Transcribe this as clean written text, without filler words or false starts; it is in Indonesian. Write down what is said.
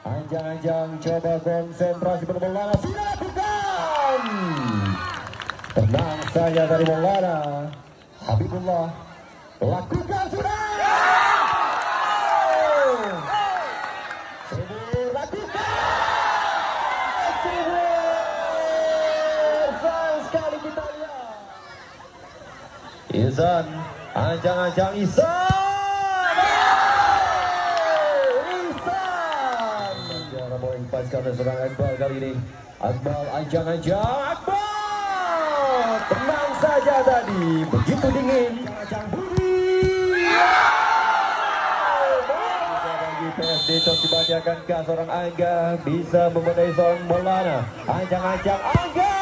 Anjang-anjang coba konsentrasi berbola, sudah lakukan. Tenang saja dari Maulana. Habibullah lakukan sudah. Subur lakukan. Subur. Sayang sekali kita lihat. Ihsan, anjang-anjang Ihsan. Lepaskan oleh seorang Akbar kali ini. Akbar, anjang-anjang Akbar. Tenang saja tadi, begitu dingin. Anjang Budi. Bagi PSD terus dibacakan ke seorang Angga, bisa memadai seorang Maulana. Anjang-anjang Angga.